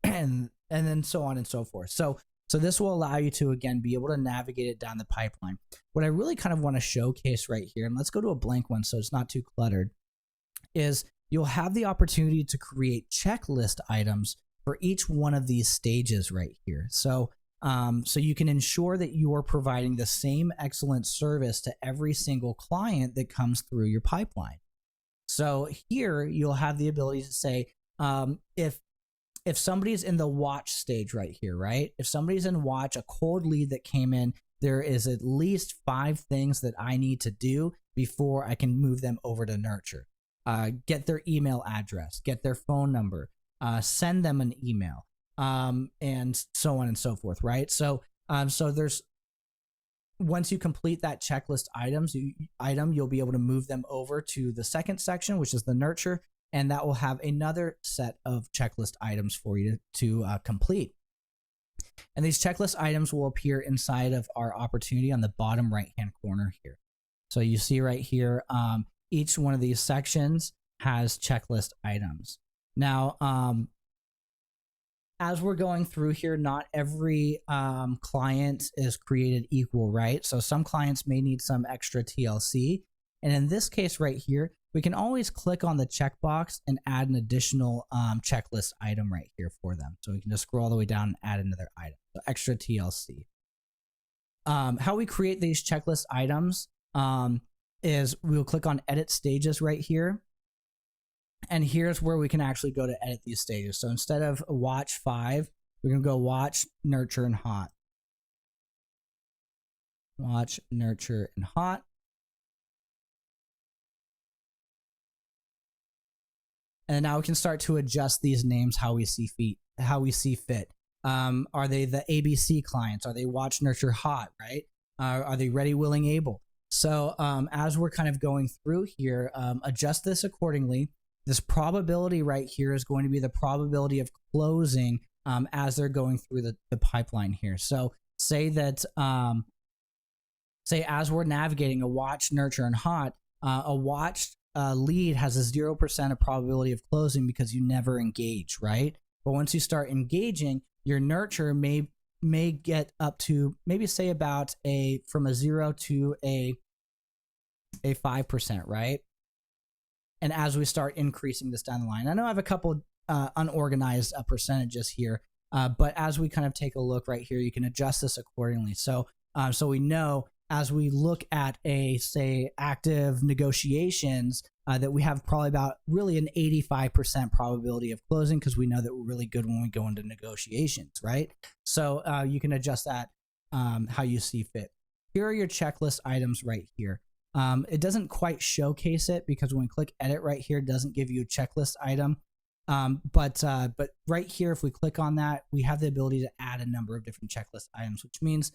Speaker 1: and then so on and so forth. So this will allow you to again be able to navigate it down the pipeline. What I really kind of want to showcase right here, and let's go to a blank one so it's not too cluttered, is you'll have the opportunity to create checklist items for each one of these stages right here. So you can ensure that you are providing the same excellent service to every single client that comes through your pipeline. So here you'll have the ability to say, if somebody's in the watch stage right here, right? If somebody's in watch, a cold lead that came in, there is at least 5 things that I need to do before I can move them over to nurture. Get their email address, get their phone number, send them an email, and so on and so forth, right? So there's, once you complete that checklist item, you'll be able to move them over to the second section, which is the nurture, and that will have another set of checklist items for you to complete. And these checklist items will appear inside of our opportunity on the bottom right-hand corner here. So you see right here, each one of these sections has checklist items. Now, as we're going through here, not every client is created equal, right? So some clients may need some extra TLC. And in this case right here, we can always click on the checkbox and add an additional checklist item right here for them. So we can just scroll all the way down and add another item, so extra TLC. How we create these checklist items is we'll click on edit stages right here. And here's where we can actually go to edit these stages. So instead of watch 5, we're going to go watch, nurture, and hot. Watch, nurture, and hot. And now we can start to adjust these names how we see fit. Are they the ABC clients? Are they watch, nurture, hot, right? Are they ready, willing, able? So as we're kind of going through here, adjust this accordingly. This probability right here is going to be the probability of closing as they're going through the pipeline here. So say that, say as we're navigating a watch, nurture, and hot, a watch lead has a 0% of probability of closing because you never engage, right? But once you start engaging, your nurture may get up to maybe say about from a 0 to a 5%, right? And as we start increasing this down the line, I know I have a couple unorganized percentages here, but as we kind of take a look right here, you can adjust this accordingly. So we know as we look at say active negotiations that we have probably about really an 85% probability of closing because we know that we're really good when we go into negotiations, right? So you can adjust that how you see fit. Here are your checklist items right here. It doesn't quite showcase it because when we click edit right here, it doesn't give you a checklist item. But right here, if we click on that, we have the ability to add a number of different checklist items, which means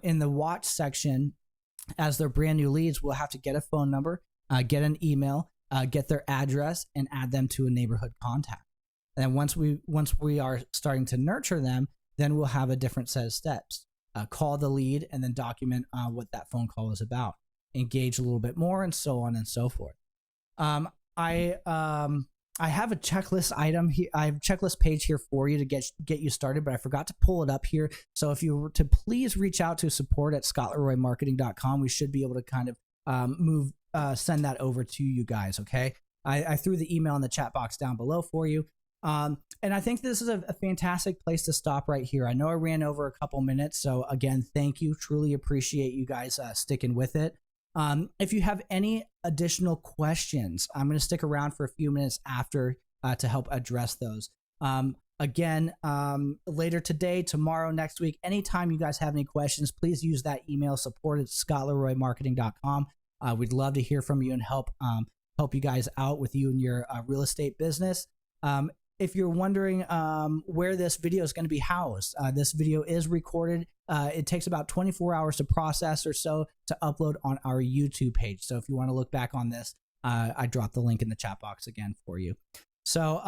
Speaker 1: in the watch section, as they're brand new leads, we'll have to get a phone number, get an email, get their address, and add them to a neighborhood contact. And then once we are starting to nurture them, then we'll have a different set of steps. Call the lead and then document what that phone call is about. Engage a little bit more, and so on and so forth. I have a checklist item here. I have a checklist page here for you to get you started, but I forgot to pull it up here. So if you were to please reach out to support@scottleroymarketing.com, we should be able to kind of send that over to you guys. Okay. I threw the email in the chat box down below for you. And I think this is a fantastic place to stop right here. I know I ran over a couple minutes. So again, thank you. Truly appreciate you guys sticking with it. If you have any additional questions, I'm going to stick around for a few minutes after to help address those. Again, later today, tomorrow, next week, anytime you guys have any questions, please use that email, support@scottleroymarketing.com. We'd love to hear from you and help you guys out with you and your real estate business. If you're wondering where this video is going to be housed, this video is recorded. It takes about 24 hours to process or so to upload on our YouTube page. So if you want to look back on this, I dropped the link in the chat box again for you. So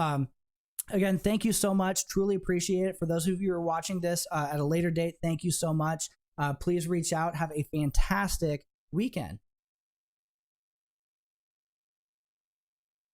Speaker 1: again, thank you so much. Truly appreciate it. For those of you who are watching this at a later date, thank you so much. Please reach out. Have a fantastic weekend.